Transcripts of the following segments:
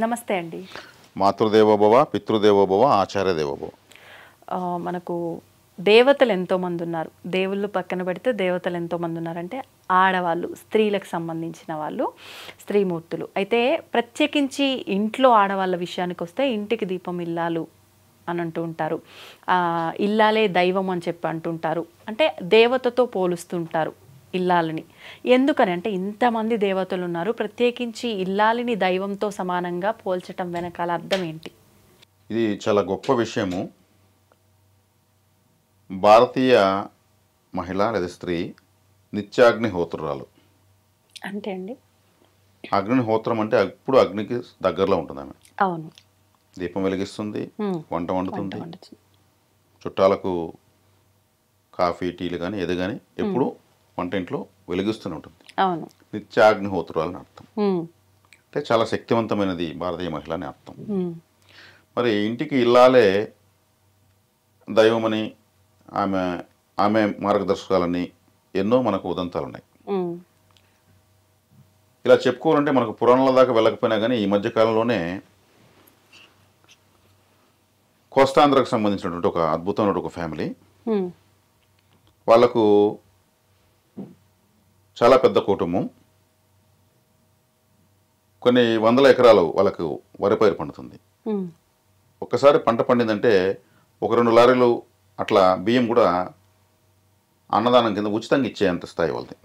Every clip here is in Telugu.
నమస్తే అండి. మాతృదేవోభవ, పితృదేవోభవ, ఆచార్య దేవోభవ. మనకు దేవతలు ఎంతోమంది ఉన్నారు. దేవుళ్ళు పక్కన పెడితే దేవతలు ఎంతోమంది ఉన్నారంటే ఆడవాళ్ళు, స్త్రీలకు సంబంధించిన వాళ్ళు, స్త్రీమూర్తులు. అయితే ప్రత్యేకించి ఇంట్లో ఆడవాళ్ళ విషయానికి వస్తే ఇంటికి దీపం ఇల్లాలు అని అంటూ ఉంటారు. ఇల్లాలే దైవం అని చెప్పి అంటుంటారు. అంటే దేవతతో పోలుస్తుంటారు ఇల్లాలని. ఎందుకని అంటే ఇంతమంది దేవతలు ఉన్నారు, ప్రత్యేకించి ఇల్లాలిని దైవంతో సమానంగా పోల్చటం వెనకాల అర్థం ఏంటి? ఇది చాలా గొప్ప విషయము. భారతీయ మహిళ లేదా స్త్రీ నిత్యాగ్నిహోత్రురాలు. అంటే అండి అగ్నిహోత్రం అంటే ఎప్పుడు అగ్నికి దగ్గరలో ఉంటుంది ఆమె. అవును. దీపం వెలిగిస్తుంది, వంట వండుతుంది, వండుతుంది. చుట్టాలకు కాఫీ టీలు కానీ ఏది కానీ ఎప్పుడు వంటింట్లో వెలిగిస్తూనే ఉంటుంది. అవును. నిత్యాగ్నిహోత్రురాలు అని అర్థం. అంటే చాలా శక్తివంతమైనది భారతీయ మహిళ అని అర్థం. మరి ఇంటికి ఇల్లాలే దైవమని, ఆమె ఆమె మార్గదర్శకాలని ఎన్నో మనకు ఉదంతాలు ఉన్నాయి. ఇలా చెప్పుకోవాలంటే మనకు పురాణాల దాకా వెళ్ళకపోయినా కానీ ఈ మధ్యకాలంలోనే కోస్తాంధ్రకు సంబంధించినటువంటి ఒక అద్భుతమైన ఒక ఫ్యామిలీ, వాళ్లకు చాలా పెద్ద కుటుంబం, కొన్ని వందల ఎకరాలు వాళ్ళకు వరి పైరు పండుతుంది. ఒక్కసారి పంట పండిందంటే ఒక 2 లారీలు అట్లా బియ్యం కూడా అన్నదానం కింద ఉచితంగా ఇచ్చేంత స్థాయి వాళ్ళది.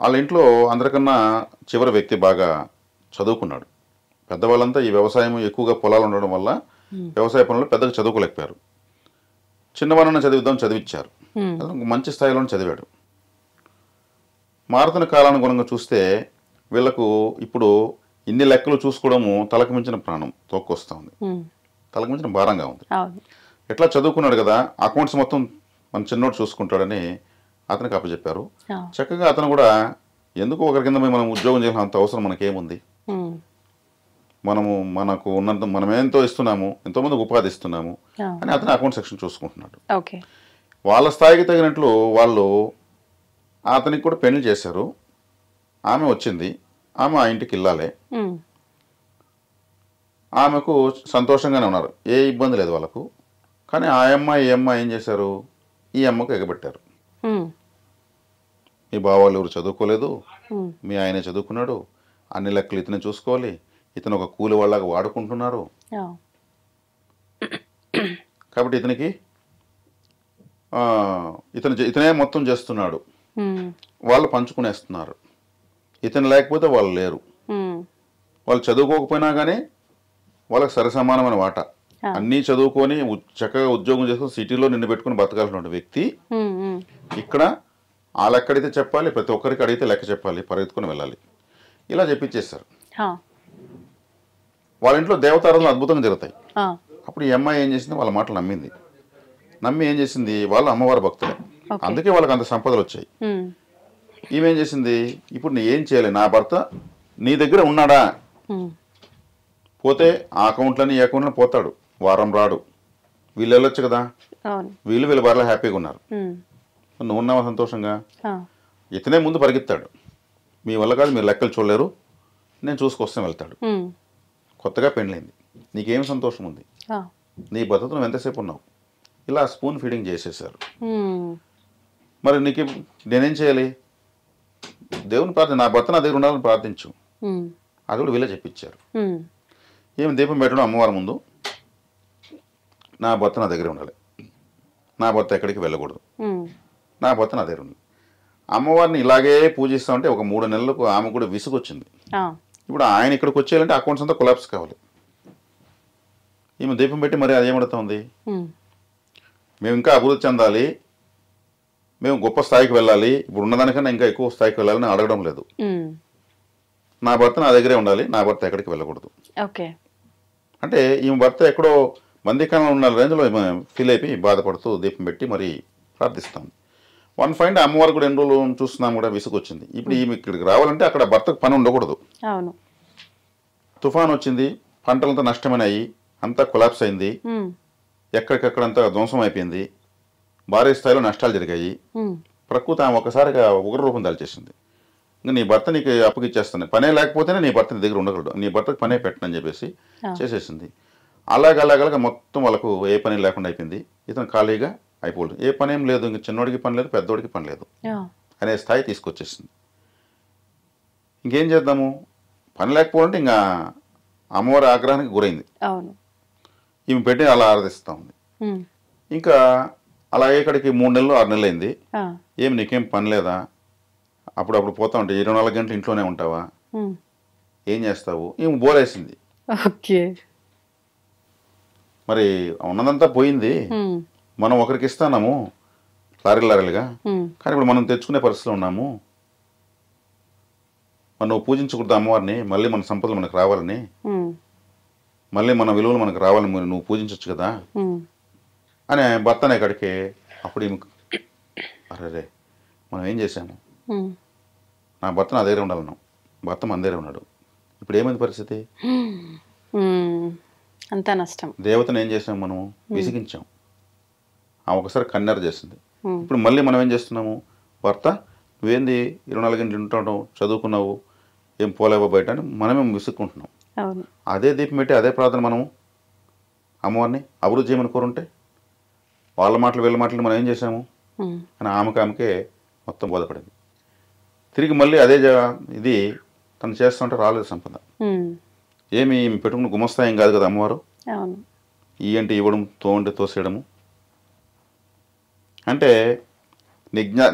వాళ్ళ ఇంట్లో అందరికన్నా చివరి వ్యక్తి బాగా చదువుకున్నాడు. పెద్దవాళ్ళంతా ఈ వ్యవసాయం ఎక్కువగా పొలాలు ఉండడం వల్ల వ్యవసాయ పనులు పెద్దగా చదువుకోలేకపోయారు. చిన్నవాళ్ళని చదివిచ్చారు. మంచి స్థాయిలో చదివాడు. మారుతున్న కాలానుగుణంగా చూస్తే వీళ్లకు ఇప్పుడు ఇన్ని లెక్కలు చూసుకోవడము తలకు మించిన ప్రాణం తోక్కొస్తా ఉంది, తలకు మించిన భారంగా ఉంది. ఎట్లా చదువుకున్నాడు కదా, అకౌంట్స్ మొత్తం మన చిన్నోడు చూసుకుంటాడని అతనికి అప్పచెప్పారు. చక్కగా అతను కూడా ఎందుకు ఒకరి కింద మనం ఉద్యోగం చేయాల్సిన అంత అవసరం మనకేముంది, మనకు ఉన్నంత మనమేంతో ఇస్తున్నాము, ఎంతోమందికి ఉపాధి ఇస్తున్నాము అని అతను అకౌంట్ సెక్షన్ చూసుకుంటున్నాడు. వాళ్ళ స్థాయికి తగినట్లు వాళ్ళు అతనికి కూడా పెళ్లి చేశారు. ఆమె వచ్చింది, ఆమె ఆ ఇంటికి ఇల్లాలే, ఆమెకు సంతోషంగానే ఉన్నారు, ఏ ఇబ్బంది లేదు వాళ్ళకు. కానీ ఆ అమ్మాయి ఈ అమ్మాయి ఏం చేశారు, ఈ అమ్మకు ఎగబెట్టారు. మీ బావాళ్ళు ఎవరు చదువుకోలేదు, మీ ఆయనే చదువుకున్నాడు, అన్ని లెక్కలు ఇతనే చూసుకోవాలి, ఇతను ఒక కూలి వాళ్ళగా వాడుకుంటున్నారు, కాబట్టి ఇతనే మొత్తం చేస్తున్నాడు, వాళ్ళు పంచుకునేస్తున్నారు, ఇతను లేకపోతే వాళ్ళు లేరు, వాళ్ళు చదువుకోకపోయినా కానీ వాళ్ళకి సరిసమానమైన వాటా, అన్నీ చదువుకొని చక్కగా ఉద్యోగం చేసుకుని సిటీలో నిన్ను పెట్టుకుని బతకాల్సిన వ్యక్తి ఇక్కడ ఆ లెక్క అడిగితే చెప్పాలి, ప్రతి ఒక్కరికి అడిగితే లెక్క చెప్పాలి, పరిగెత్తుకుని వెళ్ళాలి, ఇలా చెప్పించేశారు. వాళ్ళ ఇంట్లో దేవతారాధనలు అద్భుతంగా జరుగుతాయి. అప్పుడు ఈ అమ్మాయి ఏం చేసింది, వాళ్ళ మాటలు నమ్మి ఏం చేసింది, వాళ్ళు అమ్మవారి భక్తులే, అందుకే వాళ్ళకి అంత సంపదలు వచ్చాయి. ఈమెం చేసింది, ఇప్పుడు నీ ఏం చేయాలి, నా భర్త నీ దగ్గర ఉన్నాడా, పోతే ఆ అకౌంట్లని ఈ అకౌంట్లని పోతాడు, వారం రాడు, వీళ్ళు వెళ్ళొచ్చు కదా, వీళ్ళ భార్య హ్యాపీగా ఉన్నారు, నువ్వు ఉన్నావా సంతోషంగా, ఇతనే ముందు పరిగెత్తాడు, మీ వల్ల కాదు, మీరు లెక్కలు చూడలేరు, నేను చూసుకొస్తాను వెళ్తాడు. కొత్తగా పెళ్ళైంది, నీకేం సంతోషం ఉంది, నీ భర్తతో నువ్వు ఎంతసేపు ఉన్నావు, ఇలా స్పూన్ ఫీడింగ్ చేసేసారు. మరి నీకు నేనేం చేయాలి, దేవుని ప్రార్థన, నా భర్త నా దగ్గర ఉండాలని ప్రార్థించు, అది కూడా వీళ్ళే చెప్పించారు. ఏమి దీపం పెట్టడం అమ్మవారి ముందు, నా భర్త నా దగ్గర ఉండాలి, నా భర్త ఎక్కడికి వెళ్ళకూడదు, నా భర్త నా దగ్గర ఉండాలి. అమ్మవారిని ఇలాగే పూజిస్తా ఉంటే ఒక 3 నెలలకు ఆమె కూడా విసుగొచ్చింది. ఇప్పుడు ఆయన ఇక్కడికి వచ్చేయాలంటే అకౌంట్స్ అంతా కొలాప్స్ కావాలి. ఈమె దీపం పెట్టి మరి అదేమడుతా ఉంది, మేము ఇంకా అభివృద్ధి చెందాలి, మేము గొప్ప స్థాయికి వెళ్ళాలి, ఇప్పుడు ఉన్నదానికన్నా ఇంకా ఎక్కువ స్థాయికి వెళ్ళాలని అడగడం లేదు, నా భర్త నా దగ్గరే ఉండాలి, నా భర్త ఎక్కడికి వెళ్ళకూడదు. అంటే ఈమె భర్త ఎక్కడో బందీకాలంలో ఉన్న రేంజ్లో ఫీల్ అయిపోయి బాధపడుతూ దీపం పెట్టి మరి ప్రార్థిస్తాం. వన్ ఫైండ్ అమ్మవారు కూడా 2 రోజులు చూస్తున్నాం కూడా విసుగొచ్చింది. ఇప్పుడు ఈమె ఇక్కడికి రావాలంటే అక్కడ భర్తకు పని ఉండకూడదు. తుఫాన్ వచ్చింది, పంటలంతా నష్టమైనాయి, అంతా కొలాప్స్ అయింది, ఎక్కడికక్కడంతా ధ్వంసం అయిపోయింది, భారీ స్థాయిలో నష్టాలు జరిగాయి. ప్రకృతి ఆమె ఒకసారిగా ఉగ్రరూపం దాల్చేసింది. ఇంకా నీ భర్త నీకు అప్పగిచ్చేస్తాను, పనే లేకపోతేనే నీ భర్త నీ దగ్గర ఉండగలడు, నీ భర్తకు పనే పెట్టనని చెప్పేసి చేసేసింది. అలాగలాగలాగా మొత్తం వాళ్ళకు ఏ పని లేకుండా అయిపోయింది. ఇతను ఖాళీగా అయిపోలేదు, ఏ పని ఏం లేదు, ఇంక చిన్నోడికి పని లేదు, పెద్దోడికి పని లేదు అనే స్థాయి తీసుకొచ్చేసింది. ఇంకేం చేద్దాము, పని లేకపోవాలంటే ఇంకా అమ్మవారి ఆగ్రహానికి గురైంది. ఈమె పెట్టి అలా ఆరాధిస్తూ ఉంది. ఇంకా అలా అయ్యేకాడికి 3 నెలలు 6 నెలలు అయింది. ఏమి నీకేం పని లేదా, అప్పుడప్పుడు పోతా ఉంటాయి, 24 గంటలు ఇంట్లోనే ఉంటావా, ఏం చేస్తావు, ఏమి బోరేసింది. మరి ఉన్నదంతా పోయింది, మనం ఒకరికి ఇస్తాము లారీలుగా, కానీ ఇప్పుడు మనం తెచ్చుకునే పరిస్థితిలో ఉన్నాము. మనం నువ్వు పూజించకూడదు అమ్మవారిని, మళ్ళీ మన సంపదలు మనకు రావాలని, మళ్ళీ మన విలువలు మనకు రావాలని నువ్వు పూజించవచ్చు కదా అని భర్త అనే కాడికి అప్పుడు అరే మనం ఏం చేశాము, నా భర్త నా దగ్గర ఉండాలన్నాం, భర్త మన దగ్గర ఉన్నాడు, ఇప్పుడు ఏమైంది పరిస్థితి, అంతా నష్టం. దేవతను ఏం చేసాం, మనం విసిగించాం, ఆమె ఒకసారి కన్నెర చేసింది. ఇప్పుడు మళ్ళీ మనం ఏం చేస్తున్నాము, భర్త నువ్వేంది 24 గంటలు ఉంటావు, చదువుకున్నావు, ఏం పోలేవో బయట అని మనమే విసుక్కుంటున్నాం. అదే దీపం పెట్టి అదే ప్రార్థన మనం అమ్మవారిని అభివృద్ధి చేయమని కోరుంటే వాళ్ళ మాటలు వీళ్ళ మాటలు మనం ఏం చేసాము అని ఆమెకే మొత్తం బోధపడింది. తిరిగి మళ్ళీ అదే ఇది తను చేస్తుంటే రాలేదు సంపద. ఏమి పెట్టుకుని గుమస్తాయం కాదు కదా అమ్మవారు, ఈ అంటే ఇవ్వడం, తోంటే తోసేయడము అంటే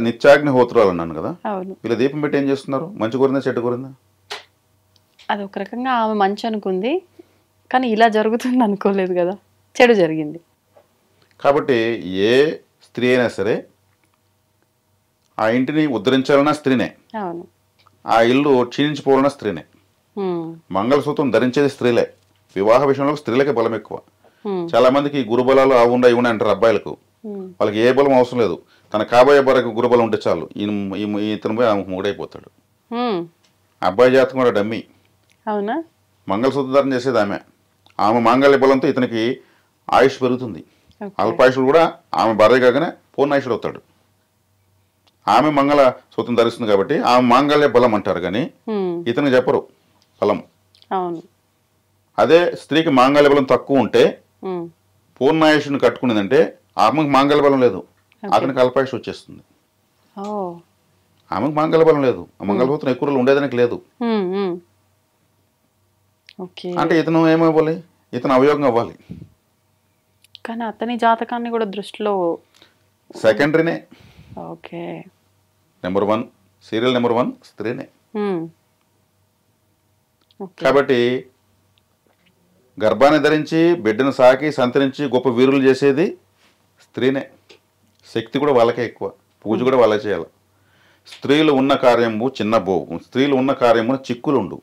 నిత్యాగ్నిహోత్రాలు అన్నాను కదా. వీళ్ళ దీపం పెట్టి ఏం చేస్తున్నారు, మంచి కోరిందా చెడ్డ కోరిందా, అది ఒక రకంగా ఆమె మంచి అనుకుంది, కానీ ఇలా జరుగుతుంది అనుకోలేదు కదా, చెడు జరిగింది. కాబట్టి ఏ స్త్రీ అయినా సరే ఆ ఇంటిని ఉద్ధరించాలన్నా స్త్రీనే, ఆ ఇల్లు క్షీణించిపోవాలన్నా స్త్రీనే, మంగళసూత్రం ధరించేది స్త్రీలే, వివాహ విషయంలో స్త్రీలకే బలం ఎక్కువ. చాలా మందికి గురుబలాలు అవుండా ఇవ్వండి అంటారు అబ్బాయిలకు, వాళ్ళకి ఏ బలం అవసరం లేదు, తన కాబోయే బరకు గురుబలం ఉంటే చాలు, ఇతను పోయి ఆమెకు మూడైపోతాడు. అబ్బాయి జాతకం కూడా డమ్మి, అవునా, మంగళసూత్రం ధారణ చేసేది ఆమె మాంగళ్య బలంతో ఇతనికి ఆయుష్ పెరుగుతుంది, అల్పాయుషుడు కూడా ఆమె భార్య కాగానే పూర్ణాయుషుడు అవుతాడు. ఆమె మంగళ సూత్రం ధరిస్తుంది కాబట్టి ఆమె మాంగళ్య బలం అంటారు, కానీ ఇతనికి చెప్పరు బలం. అదే స్త్రీకి మాంగళ్య బలం తక్కువ ఉంటే పూర్ణాయుషుని కట్టుకునేదంటే ఆమెకు మాంగళ్య బలం లేదు, అతనికి అల్పాయుష్ వచ్చేస్తుంది. ఆమెకు మాంగళ్య బలం లేదు, ఆ మంగళసూత్రం ఎక్కువ రోజులు ఉండేదానికి లేదు. అంటే ఇతను ఏమవ్వాలి, ఇతను అవయోగం అవ్వాలి, కానీ అతని జాతకాన్ని కూడా దృష్టిలో సెకండరీనే. నెంబర్ 1 సీరియల్ నెంబర్ 1 స్త్రీనే. కాబట్టి గర్భాన్ని ధరించి బిడ్డను సాకి సంతరించి గొప్ప వీరులు చేసేది స్త్రీనే. శక్తి కూడా వాళ్ళకే ఎక్కువ, పూజ కూడా వాళ్ళే చేయాలి. స్త్రీలు ఉన్న కార్యము చిన్నబోవు, స్త్రీలు ఉన్న కార్యమున చిక్కులుండు,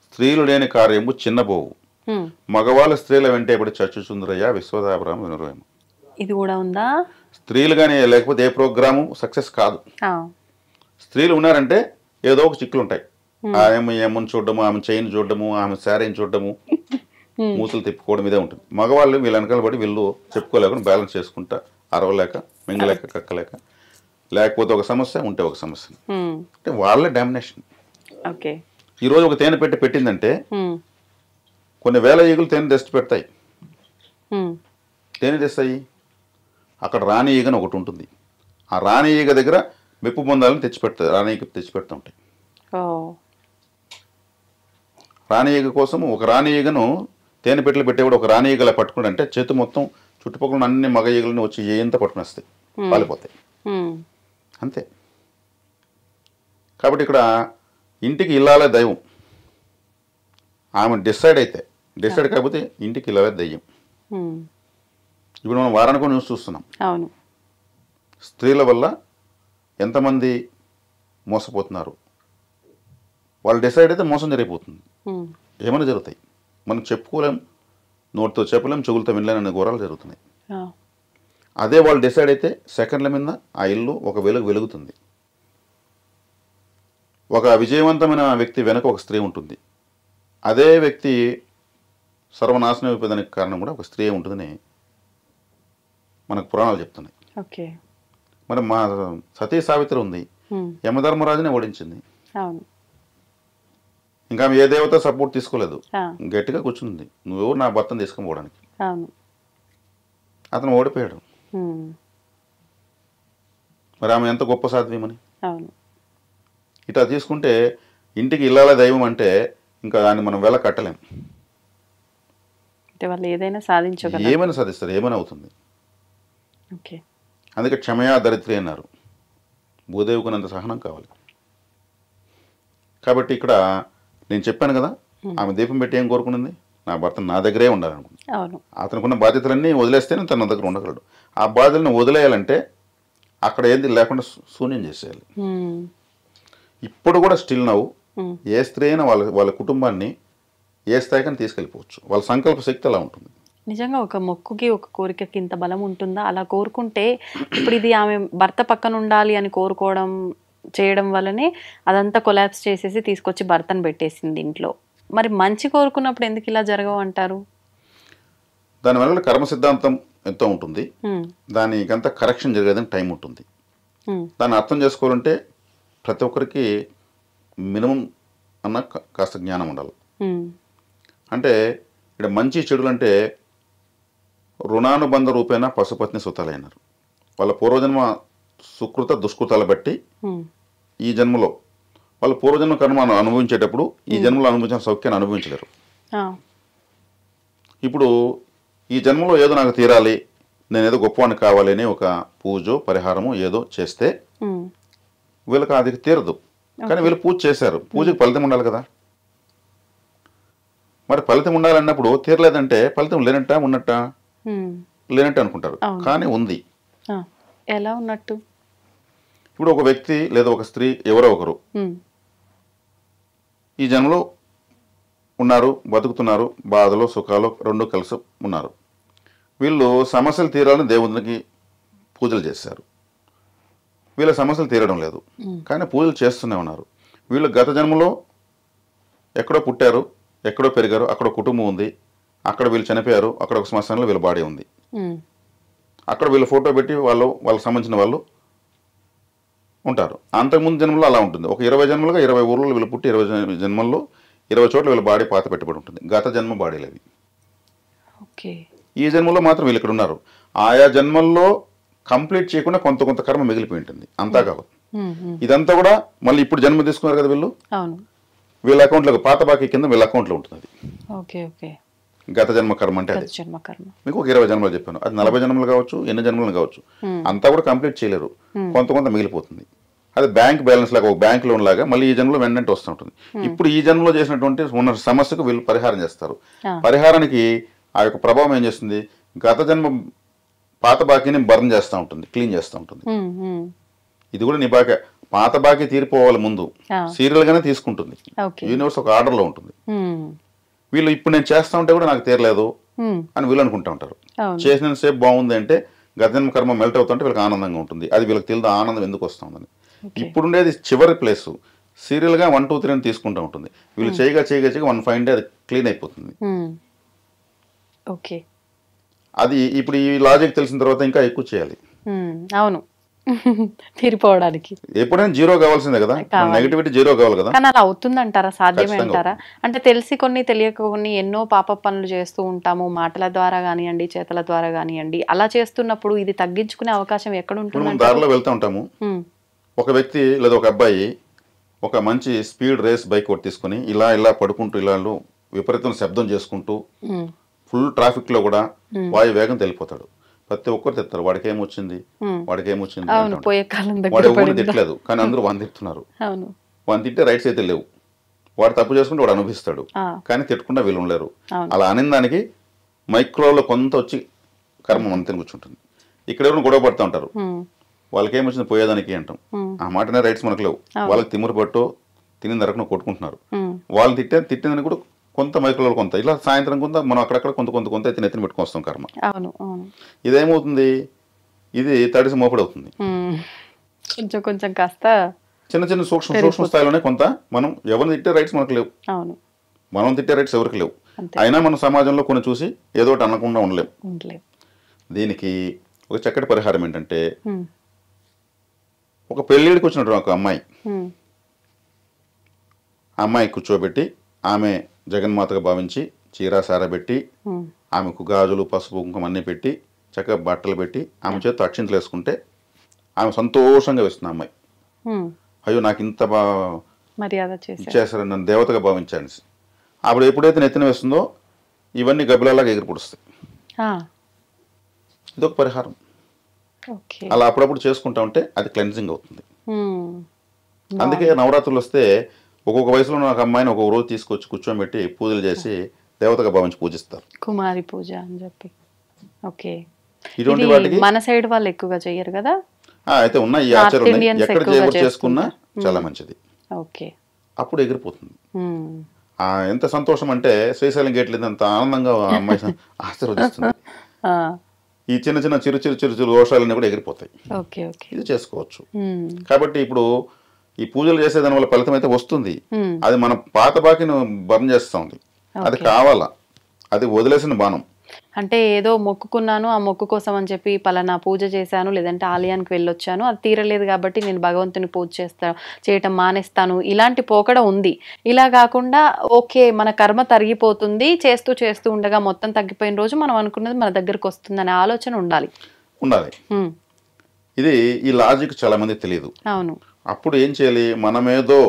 స్త్రీలు లేని కార్యము చిన్నబోవు, మగవాళ్ళ స్త్రీల వెంటేబడి చచ్చుచుందరయ్య విశ్వదాభిరామ వినురవేమ. ఇది కూడా ఉందా, స్త్రీలు కానీ లేకపోతే ఏ ప్రోగ్రాము సక్సెస్ కాదు. స్త్రీలు ఉన్నారంటే ఏదో ఒక చిక్కులు ఉంటాయి, ఆమె ఏమని చూడడము, ఆమె చైన్ చూడడము, ఆమె శారీని చూడడము, మూతులు తిప్పుకోవడం ఇదే ఉంటుంది. మగవాళ్ళు వీళ్ళ వెనకాల పడి వీళ్ళు చెప్పుకోలేకుండా బ్యాలెన్స్ చేసుకుంటా, అరవలేక మింగలేక కక్కలేక, లేకపోతే ఒక సమస్య ఉంటే ఒక సమస్య, అంటే వాళ్ళే డామినేషన్. ఈరోజు ఒక తేనె పెట్టిందంటే కొన్ని వేల ఈగలు తేనె తెచ్చి పెడతాయి, తేనె తెస్తాయి, అక్కడ రాణి ఈగని ఒకటి ఉంటుంది, ఆ రాణి ఈగ దగ్గర మెప్పు పొందాలని తెచ్చిపెడతాయి, రాణి ఈగ తెచ్చిపెడతా ఉంటాయి. రాణి ఈగ కోసం ఒక రాణి ఈగను తేనె పెట్టెలు పెట్టేవాడు ఒక రాణి ఈగలా పట్టుకుంటే అంటే చేతు మొత్తం చుట్టుపక్కల అన్ని మగ ఈగలను వచ్చి ఏంత పట్టుకునేస్తాయి, పాలిపోతాయి, అంతే. కాబట్టి ఇక్కడ ఇంటికి ఇల్లాలే దైవం, ఆమె డిసైడ్ కాకపోతే ఇంటికి ఇల్లాలే దయ్యం. ఇప్పుడు మనం వారానికి న్యూస్ చూస్తున్నాం, స్త్రీల వల్ల ఎంతమంది మోసపోతున్నారు, వాళ్ళు డిసైడ్ అయితే మోసం జరిగిపోతుంది, ఏమైనా జరుగుతాయి, మనం చెప్పుకోలేం, నోటితో చెప్పలేం, చెవులతో వినలేని ఘోరాలు జరుగుతున్నాయి. అదే వాళ్ళు డిసైడ్ అయితే సెకండ్ల మీద ఆ ఇల్లు ఒక వెలుగుతుంది. ఒక విజయవంతమైన వ్యక్తి వెనక ఒక స్త్రీ ఉంటుంది, అదే వ్యక్తి సర్వనాశనం అయిపోయేదానికి కారణం కూడా ఒక స్త్రీ ఉంటుందని మనకు పురాణాలు చెప్తున్నాయి. మరి మా సతీ సావిత్రి ఉంది, యమధర్మరాజునే ఓడించింది, అవును. ఇంకా ఆమె ఏ దేవత సపోర్ట్ తీసుకోలేదు, ఆ, గట్టిగా కూర్చుంది, నువ్వు నా భర్తను తీసుకొని పోవడానికి. అవును. అతను ఓడిపోయాడు. ఉమ్, మరి ఆమె ఎంత గొప్ప సాధ్వీమని. అవును. ఇట్లా తీసుకుంటే ఇంటికి ఇల్లాల దైవం అంటే ఇంకా దాన్ని మనం వెల కట్టలేం. అంటే వాళ్ళు ఏదైనా సాధించగలరు. ఏమైనా సాధిస్తారు, ఏమైనా అవుతుంది. ఓకే. అందుకే క్షమయా దరిద్రి అన్నారు. భూదేవుకున్నంత సహనం కావాలి. కాబట్టి ఇక్కడ నేను చెప్పాను కదా, ఆమె దీపం పెట్టి ఏం కోరుకున్నది, నా భర్త నా దగ్గరే ఉండాలనుకుంది. అవును. అతనుకున్న బాధ్యతలన్నీ వదిలేస్తేనే తన దగ్గర ఉండగలడు. ఆ బాధ్యతలను వదిలేయాలంటే అక్కడ ఏంది లేకుండా శూన్యం చేసేయాలి. ఉమ్, ఇప్పుడు కూడా స్టిల్ నవ్వు ఉమ్, ఏ స్త్రీ అయినా వాళ్ళ వాళ్ళ కుటుంబాన్ని ఏ స్థాయికని తీసుకెళ్ళిపోవచ్చు. వాళ్ళ సంకల్ప శక్తి అలా ఉంటుంది. నిజంగా ఒక మొక్కుకి ఒక కోరికకి ఇంత బలం ఉంటుందా? అలా కోరుకుంటే ఇప్పుడు ఇది ఆమె భర్త పక్కన ఉండాలి అని కోరుకోవడం చేయడం వల్లనే అదంతా కొలాప్స్ చేసేసి తీసుకొచ్చి భర్తను పెట్టేసింది ఇంట్లో. మరి మంచి కోరుకున్నప్పుడు ఎందుకు ఇలా జరగవు అంటారు? దానివల్ల కర్మ సిద్ధాంతం ఎంతో ఉంటుంది. ఉమ్, దానికంతా కరెక్షన్ జరిగేదని టైం ఉంటుంది. ఉమ్, దాన్ని అర్థం చేసుకోవాలంటే ప్రతి ఒక్కరికి మినిమం అన్న కాస్త జ్ఞానం ఉండాలి. ఉమ్, అంటే ఇక్కడ మంచి చెడులు అంటే రుణానుబంధ రూపేణ పశుపత్ని సుతాలైనారు. వాళ్ళ పూర్వజన్మ సుకృత దుష్కృతాలు బట్టి ఉమ్, ఈ జన్మలో వాళ్ళ పూర్వజన్మ కర్మ అనుభవించేటప్పుడు ఈ జన్మలో అనుభవించిన సౌఖ్యాన్ని అనుభవించలేరు. ఆ, ఇప్పుడు ఈ జన్మలో ఏదో నాకు తీరాలి, నేను ఏదో గొప్పవాడిని కావాలి అని ఒక పూజో పరిహారమో ఏదో చేస్తే ఉమ్, వీళ్ళకి అది తీరదు. కానీ వీళ్ళు పూజ చేశారు, పూజకి ఫలితం ఉండాలి కదా. మరి ఫలితం ఉండాలన్నప్పుడు తీరలేదంటే ఫలితం లేనట్ట ఉన్నట్ట, ఉమ్, లేనట్టు అనుకుంటారు. అవును. కానీ ఉంది. ఆ, ఎలా ఉన్నట్టు? ఇప్పుడు ఒక వ్యక్తి లేదా ఒక స్త్రీ ఎవరో ఒకరు ఉమ్, ఈ జన్మలో ఉన్నారు, బతుకుతున్నారు, బాధలు సుఖాలు రెండు కలిసి ఉన్నారు. వీళ్ళు సమస్యలు తీరాలని దేవునికి పూజలు చేశారు. వీళ్ళ సమస్యలు తీరడం లేదు, కానీ పూజలు చేస్తూనే ఉన్నారు. వీళ్ళు గత జన్మలో ఎక్కడో పుట్టారు, ఎక్కడో పెరిగారు, అక్కడ కుటుంబం ఉంది, అక్కడ వీళ్ళు చనిపోయారు, అక్కడ ఒక శ్మశానంలో వీళ్ళ బాడీ ఉంది. ఉమ్, అక్కడ వీళ్ళు ఫోటో పెట్టి వాళ్ళకి సంబంధించిన వాళ్ళు ఉంటారు. అంతకుముందు జన్మలో అలా ఉంటుంది. ఒక 20 జన్మలుగా 20 ఊర్లలో వీళ్ళు పుట్టి 20 జన్మల్లో 20 చోట్ల వీళ్ళ బాడీ పాత పెట్టుబడి ఉంటుంది. గత జన్మ బాడీలు అవి. ఓకే. ఈ జన్మలో మాత్రం వీళ్ళు ఇక్కడ ఉన్నారు. ఆయా జన్మల్లో కంప్లీట్ చేయకుండా కొంత కొంత కర్మ మిగిలిపోయి ఉంటుంది. అంతా కాదు. ఉమ్, ఉమ్, ఇదంతా కూడా మళ్ళీ ఇప్పుడు జన్మ తీసుకున్నారు కదా వీళ్ళు, అవును. వీళ్ళ అకౌంట్లో పాత బాకీ కింద వీళ్ళ అకౌంట్లో ఉంటుంది. అది ఓకే. ఓకే. గత జన్మ కర్మ అంటే అది. జన్మ కర్మ. మీకు ఒక 20 జన్మలు చెప్పాను, అది 40 జన్మలు కావచ్చు, ఎన్ని జన్మలు కావచ్చు, అంతా కూడా కంప్లీట్ చేయలేరు. కొంత కొంత మిగిలిపోతుంది. అది బ్యాంక్ బ్యాలెన్స్ లాగా, ఒక బ్యాంక్ లోన్ లాగా మళ్ళీ ఈ జన్మలో వెంటనే వస్తూ ఉంటుంది. ఇప్పుడు ఈ జన్మలో చేసినటువంటి ఉన్న సమస్యకు వీళ్ళు పరిహారం చేస్తారు. పరిహారానికి ఆ యొక్క ప్రభావం ఏం చేస్తుంది, గత జన్మ పాత బాకీని బర్న్ చేస్తూ ఉంటుంది, క్లీన్ చేస్తూ ఉంటుంది. ఉమ్, ఉమ్, ఇది కూడా నీ బాకీ, పాత బాకీ తీరిపోవాలి ముందు ఆ, సీరియల్ గానే తీసుకుంటుంది. ఓకే. యూనివర్స్ ఒక ఆర్డర్లో ఉంటుంది. ఉమ్, వీళ్ళు ఇప్పుడు నేను చేస్తా ఉంటే కూడా నాకు తీరలేదు ఉమ్, అని వీళ్ళు అనుకుంటూ ఉంటారు. అవును. చేసినంతసేపు బాగుంది అంటే గత జన్మ కర్మ మెల్ట్ అవుతుంటే వీళ్ళకి ఆనందంగా ఉంటుంది. అది వీళ్ళకి తెలియదు ఆనందం ఎందుకు వస్తుందని. ఇప్పుడుండేది చివరి ప్లేసు. సీరియల్గా 1, 2, 3 అని తీసుకుంటూ ఉంటుంది. వీళ్ళు చేయగా 1 ఫైన్ డే అది క్లీన్ అయిపోతుంది. ఉమ్, ఓకే. అది ఇప్పుడు ఈ లాజిక్ తెలిసిన తర్వాత ఇంకా ఎక్కువ చేయాలి. ఉమ్, అవును. తీరిపోవడానికి ఎప్పుడైనా జీరో కావాల్సిందే కదా, నెగిటివిటీ జీరో కావాలి కదా. కానీ అలా అవుతుందంటారా? సాధ్యమే ఖచ్చితంగా అంటారా? అంటే తెలిసి కొన్ని తెలియక కొన్ని ఎన్నో పాప పనులు చేస్తూ ఉంటాము, మాటల ద్వారా కానివ్వండి, చేతల ద్వారా కానివ్వండి. అలా చేస్తున్నప్పుడు ఇది తగ్గించుకునే అవకాశం ఎక్కడ ఇప్పుడు ఉంటుంది? మనం దారిలో వెళ్తూ ఉంటాము, ఒక వ్యక్తి లేదా ఒక అబ్బాయి ఒక మంచి స్పీడ్ రేస్ బైక్ ఒకటి తీసుకుని ఇలా ఇలా పడుకుంటూ ఇలా విపరీతమైన శబ్దం చేసుకుంటూ ఫుల్ ట్రాఫిక్లో కూడా వాయు వేగం తెలిపోతాడు. ప్రతి ఒక్కరు తిడతారు, వాడికి ఏమొచ్చింది, వాడికి ఏమొచ్చింది. పోయే కాలం వాడు దగ్గర ఎవరు తిట్టలేదు, కానీ అందరూ వాడిని తిడుతున్నారు. అవును. వాడిని తిట్టే రైట్స్ అయితే లేవు. వాడు తప్పు చేసుకుంటే వాడు అనుభవిస్తాడు, కానీ తిట్టకుండా వీళ్ళు ఉండలేరు. అలా అనిన దానికి మైక్రోలో కొంత వచ్చి కర్మ అంతని కూర్చుంటుంది. ఇక్కడ ఎవరు గొడవ పడుతూ ఉంటారు, వాళ్ళకి ఏమొచ్చింది పోయేదానికి అంటాం. ఆ మాటనే రైట్స్ మనకు లేవు. వాళ్ళకి తిమ్మురు పట్టు తిని దరకను కొట్టుకుంటున్నారు. వాళ్ళు తిట్టిందని కూడా కొంత మైక్రోలో కొంత, ఇలా సాయంత్రం కొంత మనం అక్కడక్కడ కొంత కొంత కొంత అయితే నెత్తిని పెట్టుకొస్తాం కర్మ. అవును, అవును. ఇదేమవుతుంది, ఇది తడిసి మోపడి అవుతుంది. కొంచెం కొంచెం కాస్త చిన్న చిన్న సూక్ష్మ స్థాయిలోనే కొంత మనం ఎవరిని తిట్టే రైట్స్ మనకు లేవు. అవును, మనం తిట్టే రైట్స్ ఎవరికి లేవు. అయినా మనం సమాజంలో కొన్ని చూసి ఏదో ఒకటి అనకుండా ఉండలేం. దీనికి ఒక చక్కటి పరిహారం ఏంటంటే, ఒక పెళ్ళిడికి వచ్చినట్టు ఒక అమ్మాయి ఆ అమ్మాయి కూర్చోబెట్టి ఆమె జగన్మాతగా భావించి చీర సార పెట్టి ఆమెకు గాజులు పసుపు కుంకుమ అన్నీ పెట్టి చక్కగా బట్టలు పెట్టి ఆమె చేతితో అక్షింతలు వేసుకుంటే ఆమె సంతోషంగా వేస్తుంది అమ్మాయి. అయ్యో నాకు ఇంత మర్యాద చేశారని నన్ను దేవతగా భావించాను. అప్పుడు ఎప్పుడైతే నెత్తిన వేస్తుందో ఇవన్నీ గబ్బిలాగా ఎగిరి పొడుస్తాయి. ఇదొక పరిహారం. అలా అప్పుడప్పుడు చేసుకుంటా ఉంటే అది క్లెన్జింగ్ అవుతుంది. అందుకే నవరాత్రులు వస్తే ఒక్కొక్క వయసులో ఒక అమ్మాయిని ఒక్కొక్క రోజు తీసుకొచ్చి కూర్చోబెట్టి పూజలు చేసి దేవతగా భావించి పూజిస్తారు. కుమారి పూజ అని చెప్పి. ఓకే, ఇటువంటి వాటికి మన సైడ్ వాళ్ళు ఎక్కువగా చేయరు కదా. అయితే ఉన్న ఈ ఆచారం ఎక్కడ చేసుకున్నా చాలా మంచిది. ఓకే, అప్పుడు ఎగిరిపోతుంది. ఎంత సంతోషం అంటే శ్రీశైలం గేట్ లేదు అంత ఆనందంగా అమ్మాయి ఆశీర్వదిస్తుంది. ఈ చిన్న చిన్న చిరు చిరు చిరు చిరు దోషాలన్నీ కూడా ఎగిరిపోతాయి. ఇది చేసుకోవచ్చు. కాబట్టి ఇప్పుడు ఈ పూజలు చేసేదాని వల్ల ఫలితం అయితే వస్తుంది. అది మన పాత బాకిని బర్న్ చేస్తుంది. అది కావాలా, అది వదిలేసిన బాణం. అంటే ఏదో మొక్కుకున్నాను, ఆ మొక్కు కోసం అని చెప్పి పలానా పూజ చేశాను, లేదంటే ఆలయానికి వెళ్ళొచ్చాను, అది తీరలేదు కాబట్టి నేను భగవంతుని పూజ చేయటం మానేస్తాను, ఇలాంటి పోకడ ఉంది. ఇలా కాకుండా ఓకే మన కర్మ తరిగిపోతుంది, చేస్తూ చేస్తూ ఉండగా మొత్తం తగ్గిపోయిన రోజు మనం అనుకున్నది మన దగ్గరకు వస్తుంది అనే ఆలోచన ఉండాలి. ఇది ఈ లాజిక్ చాలా మంది తెలియదు. అవును. అప్పుడు ఏం చేయాలి, మనమేదో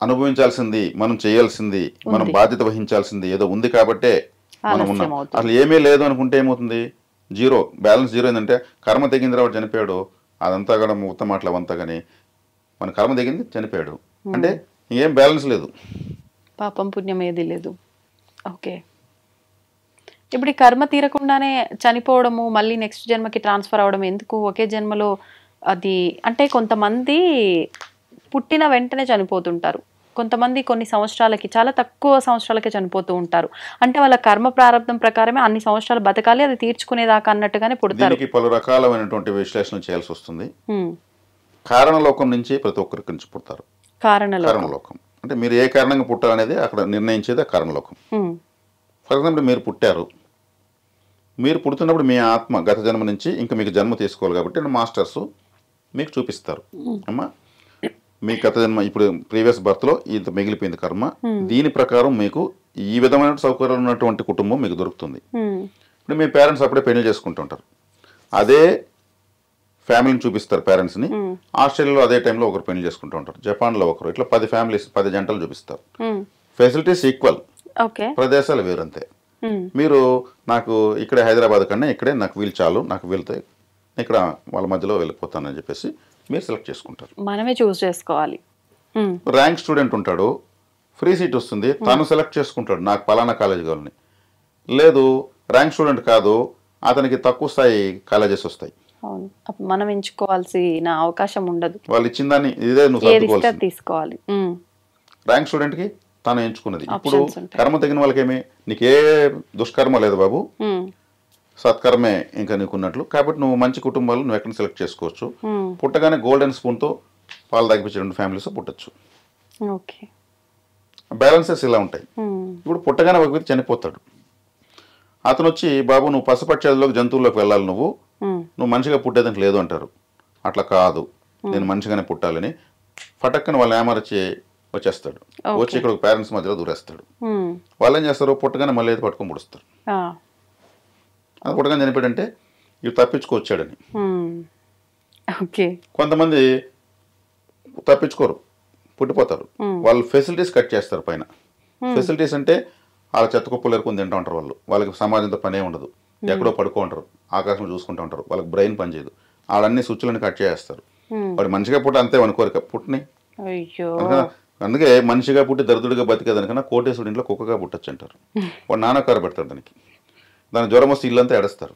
అనుభవించాల్సింది, మనం చేయాల్సింది, మనం బాధ్యత వహించాల్సింది ఏదో ఉంది కాబట్టే మనం ఉన్నాం. అసలు ఏమీ లేదు అనుకుంటే ఏమవుతుంది, జీరో, బ్యాలెన్స్ జీరో. ఏంటంటే కర్మ తెగింది రావడం చనిపోయాడు, అదంతా కూడా ఉత్తమ మాటలు అవంతా. కానీ మన కర్మ తెగింది చనిపోయాడు అంటే ఏం బ్యాలెన్స్ లేదు, పాపం పుణ్యం ఏది లేదు. ఓకే, ఇప్పుడు ఈ కర్మ తీరకుండానే చనిపోవడము, మళ్ళీ నెక్స్ట్ జన్మకి ట్రాన్స్ఫర్ అవడం ఎందుకు? ఒకే జన్మలో అది అంటే కొంతమంది పుట్టిన వెంటనే చనిపోతుంటారు, కొంతమంది కొన్ని సంవత్సరాలకి, చాలా తక్కువ సంవత్సరాలకే చనిపోతూ ఉంటారు. అంటే వాళ్ళ కర్మ ప్రారంభం ప్రకారమే అన్ని సంవత్సరాలు బతకాలి, అది తీర్చుకునేదాకా అన్నట్టుగానే పుడతారు. పలు రకాలైనటువంటి విశ్లేషణ చేయాల్సి వస్తుంది. కారణలోకం నుంచి ప్రతి ఒక్కరికి నుంచి పుడతారు. కారణలోకం అంటే మీరు ఏ కారణంగా పుట్టాలనేది అక్కడ నిర్ణయించేది కారణలోకం. ఫర్ ఎగ్జాంపుల్ మీరు పుట్టారు, మీరు పుడుతున్నప్పుడు మీ ఆత్మ గత జన్మ నుంచి ఇంకా మీకు జన్మ తీసుకోవాలి కాబట్టి మాస్టర్స్ మీకు చూపిస్తారు. అమ్మా మీ గత జన్మ ఇప్పుడు ప్రీవియస్ బర్త్లో ఇంత మిగిలిపోయింది కర్మ, దీని ప్రకారం మీకు ఈ విధమైన సౌకర్యాలు ఉన్నటువంటి కుటుంబం మీకు దొరుకుతుంది. ఇప్పుడు మీ పేరెంట్స్ అప్పుడే పెళ్లి చేసుకుంటుంటారు, అదే ఫ్యామిలీని చూపిస్తారు పేరెంట్స్ని. ఆస్ట్రేలియాలో అదే టైంలో ఒకరు పెళ్లి చేసుకుంటూ ఉంటారు, జపాన్లో ఒకరు, ఇట్లా 10 ఫ్యామిలీస్ 10 జంటలు చూపిస్తారు. ఫెసిలిటీస్ ఈక్వల్, ప్రదేశాలు వేరంతే. మీరు నాకు ఇక్కడే హైదరాబాద్ కన్నా ఇక్కడే నాకు వీలు చాలు, నాకు వీలుతో ఇక్కడ వాళ్ళ మధ్యలో వెళ్ళిపోతానని చెప్పేసి మీరు సెలెక్ట్ చేసుకుంటారు. మనమే చూస్ చేసుకోవాలి. ర్యాంక్ స్టూడెంట్ ఉంటాడు, ఫ్రీ సీట్ వస్తుంది, తను సెలెక్ట్ చేసుకుంటాడు నాకు పలానా కాలేజ్ కావాలని. లేదు ర్యాంక్ స్టూడెంట్ కాదు, అతనికి తక్కువ స్థాయి కాలేజెస్ వస్తాయి, మనం ఎంచుకోవాల్సిన అవకాశం ఉండదు, వాళ్ళు ఇచ్చిన దాన్ని ఇదే నువ్వు తీసుకోవాలి. ర్యాంక్ స్టూడెంట్కి తను ఎంచుకున్నది. ఇప్పుడు కర్మ తగిన వాళ్ళకేమి, నీకే దుష్కర్మ లేదు బాబు, సత్కర్మే ఇంకా నీకున్నట్లు. కాబట్టి నువ్వు మంచి కుటుంబాలు నువ్వు ఎక్కడ సెలెక్ట్ చేసుకోవచ్చు. పుట్టగానే గోల్డెన్ స్పూన్తో పాలు తాగిపించే ఫ్యామిలీస్ పుట్టచ్చు. బ్యాలెన్సెస్ ఇలా ఉంటాయి. ఇప్పుడు పుట్టగానే ఒక వ్యక్తి చనిపోతాడు, అతను వచ్చి బాబు నువ్వు పశుపక్షాదులోకి జంతువుల్లోకి వెళ్ళాలి, నువ్వు మనిషిగా పుట్టేదానికి లేదు అంటారు. అట్లా కాదు, నేను మనిషిగానే పుట్టాలని ఫటక్కని వాళ్ళు ఏమరచి వచ్చేస్తాడు, వచ్చి ఇక్కడ పేరెంట్స్ మధ్యలో దూరేస్తాడు. వాళ్ళు ఏం చేస్తారు, పుట్టగానే మళ్ళీ అయితే పట్టుకొని పుడుస్తారు. అది పుట్టగానే చనిపోయాడంటే ఇవి తప్పించుకొచ్చాడని. కొంతమంది తప్పించుకోరు, పుట్టిపోతారు, వాళ్ళు ఫెసిలిటీస్ కట్ చేస్తారు పైన. ఫెసిలిటీస్ అంటే వాళ్ళ చెత్త కుప్పలు ఎరుకుని తింటూ ఉంటారు, వాళ్ళకి సమాజంతో పనే ఉండదు, ఎక్కడో పడుకో ఉంటారు, ఆకాశం చూసుకుంటూ ఉంటారు, వాళ్ళకి బ్రెయిన్ పనిచేయదు, వాళ్ళన్ని స్విచ్లను కట్ చేస్తారు. వాడు మనిషిగా పుట్టి అంతే అనుకోరు, పుట్టిని. అందుకే మనిషిగా పుట్టి దరిద్రుడిగా బతికేదానికన్నా కోటేశ్వరుడి ఇంట్లో కుక్కగా పుట్టచ్చు అంటారు. వాడు నానాకారు పెడతారు దానికి జ్వరం వస్తే ఇల్లంతా ఎడస్తారు,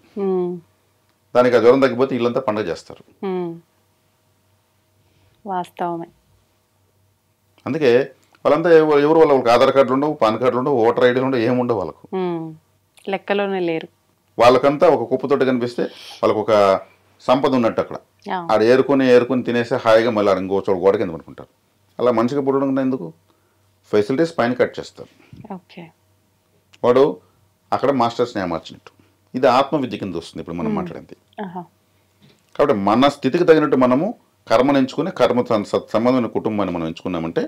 దానికి ఆ జ్వరం తగ్గిపోతే ఇల్లంతా పండుగ చేస్తారు. వాస్తవమే. అందుకే వాళ్ళంతా ఎవరు వాళ్ళకి ఆధార్ కార్డులు ఉండవు, పాన్ కార్డులు ఉండవు, ఓటర్ ఐడీలు ఉండవు, ఏముండవు, వాళ్ళకు లెక్కలోనే లేరు. వాళ్ళకంతా ఒక కుప్పతోటి కనిపిస్తే వాళ్ళకు ఒక సంపద ఉన్నట్టు. అక్కడ ఆడ ఏరుకొని తినేసి హాయిగా మళ్ళీ ఇంకో చోట గోడ కింద అనుకుంటారు. అలా మనిషిగా పుట్టడం ఎందుకు, ఫెసిలిటీస్ పైన కట్ చేస్తారు. వాడు అక్కడ మాస్టర్స్ని ఏమార్చినట్టు. ఇది ఆత్మవిద్య కింద వస్తుంది ఇప్పుడు మనం మాట్లాడింది. కాబట్టి మన స్థితికి తగినట్టు మనము కర్మను ఎంచుకుని కర్మ సంబంధమైన కుటుంబాన్ని మనం ఎంచుకున్నామంటే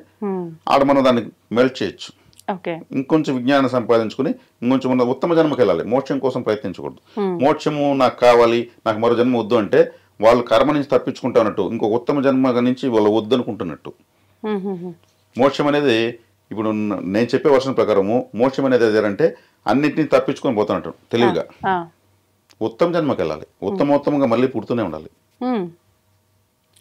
ఆడ మనం దాన్ని మెల్ట్ చేయొచ్చు. ఓకే. ఇంకొంచెం విజ్ఞానం సంపాదించుకుని ఇంకొంచెం మన ఉత్తమ జన్మకి వెళ్ళాలి. మోక్షం కోసం ప్రయత్నించకూడదు. మోక్షము నాకు కావాలి, నాకు మరో జన్మ వద్దు అంటే వాళ్ళు కర్మ నుంచి తప్పించుకుంటానట్టు, ఇంకో ఉత్తమ జన్మ నుంచి వాళ్ళు వద్దు అనుకుంటున్నట్టు. మోక్షం అనేది ఇప్పుడు నేను చెప్పే వర్షం ప్రకారము మోక్షం అనేది ఏదంటే అన్నింటినీ తప్పించుకొని పోతున్నట్టు తెలివిగా. ఉత్తమ జన్మకి వెళ్ళాలి, ఉత్తమోత్తమంగా మళ్ళీ పుడుతూనే ఉండాలి.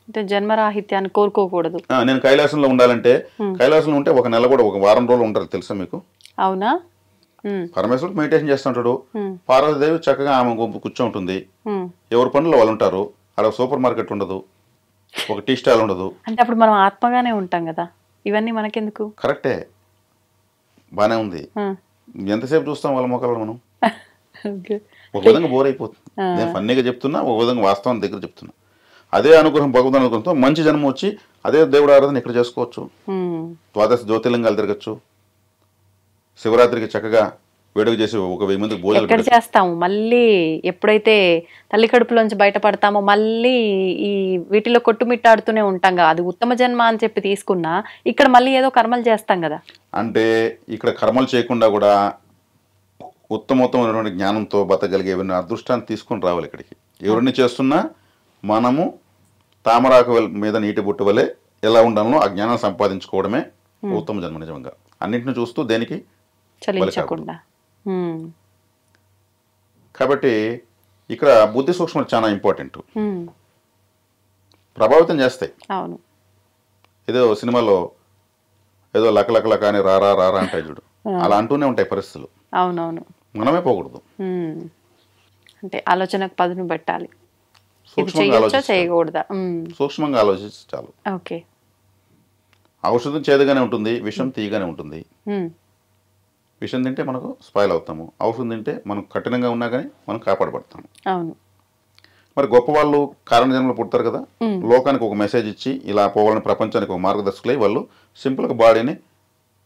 అంటే జన్మరాహిత్యాన్ని కోరుకోకూడదు. నేను కైలాసంలో ఉండాలంటే కైలాసంలో ఉంటే ఒక నెల కూడా ఒక వారం రోజులు ఉంటారు తెలుసా మీకు? అవునా? పరమేశ్వరుడు మెడిటేషన్ చేస్తుంటాడు, పార్వతీదేవి చక్కగా ఆమె కూర్చోంటుంది, ఎవరి పనులు వాళ్ళు ఉంటారు. అక్కడ సూపర్ మార్కెట్ ఉండదు, ఒక టీ స్టాల్ ఉండదు. అంటే అప్పుడు మనం ఆత్మగానే ఉంటాం కదా, ఇవన్నీ మనకెందుకు? కరెక్టే, బానే ఉంది. ఎంతసేపు చూస్తాం వాళ్ళ మొక్కలు మనం? ఒక విధంగా బోర్ అయిపోతుంది. నేను ఫన్నీగా చెప్తున్నా, ఒక విధంగా వాస్తవం దగ్గర చెప్తున్నా. అదే అనుగ్రహం, భగవంతుని అనుగ్రహంతో మంచి జన్మ వచ్చి అదే దేవుడు ఆరాధన ఇక్కడ చేసుకోవచ్చు. ద్వాదశ జ్యోతిర్లింగాలు తిరగచ్చు, శివరాత్రికి చక్కగా వేడుక చేసి ఒక 1000 మందికి భోజనం ఎక్కడ చేస్తాము. మళ్ళీ ఎప్పుడైతే తల్లి కడుపులోంచి బయటపడతామో మళ్ళీ ఈ వీటిలో కొట్టుమిట్టాడుతూనే ఉంటాం కదా. అది ఉత్తమ జన్మ అని చెప్పి తీసుకున్నా ఇక్కడ మళ్ళీ ఏదో కర్మలు చేస్తాం కదా. అంటే ఇక్కడ కర్మలు చేయకుండా కూడా ఉత్తమోత్తమైనటువంటి జ్ఞానంతో బతకగలిగే అదృష్టాన్ని తీసుకొని రావాలి ఇక్కడికి. ఎవరిని చేస్తున్నా మనము తామరాకు మీద నీటి బుట్టు వలె ఎలా ఉండాలో ఆ జ్ఞానం సంపాదించుకోవడమే ఉత్తమ జన్మ. నిజంగా అన్నింటిని చూస్తూ దేనికి చలించకుండా. కాబట్టి ఇక్కడ బుద్ధి సూక్ష్మం చాలా ఇంపార్టెంట్, ప్రభావితం చేస్తాయి. అవును. ఏదో సినిమాలో ఏదో లక అని రారా రారా అంటాయి చూడు, అలా అంటూనే ఉంటాయి పరిస్థితులు. అవునవును. మనమే పోకూడదు. అంటే ఆలోచనకు పదును పెట్టాలి. సూక్ష్మంగా ఆలోచిస్తే చాలు. ఓకే. ఔషధం చేదుగానే ఉంటుంది, విషం తీయగానే ఉంటుంది. విషం తింటే మనకు స్పాయిల్ అవుతాము, ఔషధం తింటే మనం కఠినంగా ఉన్నా కానీ మనం కాపాడబడతాము. అవును. మరి గొప్ప వాళ్ళు కారణ జన్మలు పుడతారు కదా, లోకానికి ఒక మెసేజ్ ఇచ్చి ఇలా పోవాలని ప్రపంచానికి ఒక మార్గదర్శకులై వాళ్ళు సింపుల్గా బాడీని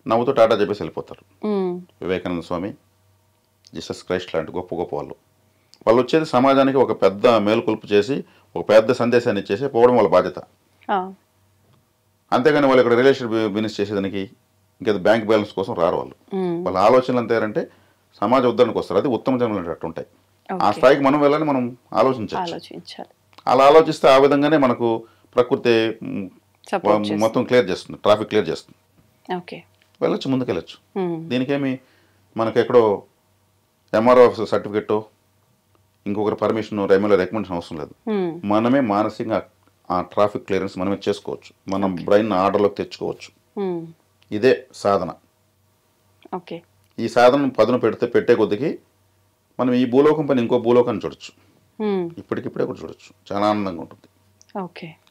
నవ్వుతూ టాటా చెప్పేసి వెళ్ళిపోతారు. వివేకానంద స్వామి, జీసస్ క్రైస్ట్ లాంటి గొప్ప గొప్ప వాళ్ళు వచ్చేది సమాజానికి ఒక పెద్ద మేలుకొల్పు చేసి ఒక పెద్ద సందేశాన్ని ఇచ్చేసి పోవడం వాళ్ళ బాధ్యత. అంతేగాని వాళ్ళు ఇక్కడ రిలేషన్ బిజినెస్ చేసేదానికి ఇంకేదో బ్యాంక్ బ్యాలెన్స్ కోసం రారు. వాళ్ళ ఆలోచనలు అంతేనంటే సమాజ ఉద్ధరణకు వస్తారు. అది ఉత్తమ జన్మలు అట్టు ఉంటాయి. ఆ స్థాయికి మనం వెళ్ళాలని మనం ఆలోచించాలి. అలా ఆలోచిస్తే ఆ విధంగానే మనకు ప్రకృతి మొత్తం క్లియర్ చేస్తుంది, ట్రాఫిక్ క్లియర్ చేస్తుంది. వెళ్ళొచ్చు, ముందుకు వెళ్ళొచ్చు. దీనికేమి మనకు ఎక్కడో ఎంఆర్ఓ సర్టిఫికెట్, ఇంకొకరి పర్మిషన్, ఎమ్మెల్యే రికమెండేషన్ అవసరం లేదు. మనమే మానసికంగా ఆ ట్రాఫిక్ క్లియరెన్స్ మనమే చేసుకోవచ్చు, మనం బ్రెయిన్ ఆర్డర్లోకి తెచ్చుకోవచ్చు. ఇదే సాధన. ఈ సాధన పదును పెట్టే కొద్దికి మనం ఈ భూలోకం పైన ఇంకో భూలోకాన్ని చూడొచ్చు, ఇప్పటికిప్పుడే కూడా చూడొచ్చు. చాలా ఆనందంగా ఉంటుంది.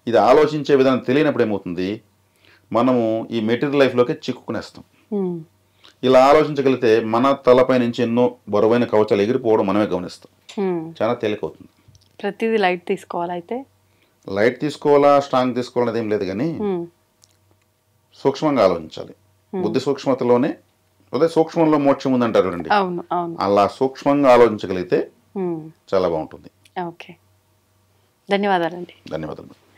ఇది ఆలోచించే విధానం తెలియనప్పుడు ఏమవుతుంది, మనము ఈ మెటీరియల్ లైఫ్లోకి చిక్కుకునేస్తాం. ఇలా ఆలోచించగలిగితే మన తలపై నుంచి ఎన్నో బరువైన కవచాలు ఎగిరిపోవడం మనమే గమనిస్తాం. చాలా తేలికవుతుంది. ప్రతిదీ లైట్ తీసుకోవాలి. అయితే లైట్ తీసుకోవాలా, స్ట్రాంగ్ తీసుకోవాలనేది ఏం లేదు, కానీ సూక్ష్మంగా ఆలోచించాలి. బుద్ధి సూక్ష్మతలోనే అదే సూక్ష్మంలో మోక్షం ఉందంటారు అండి. అలా సూక్ష్మంగా ఆలోచించగలిగితే చాలా బాగుంటుంది. ఓకే, ధన్యవాదాలండి. ధన్యవాదాలు.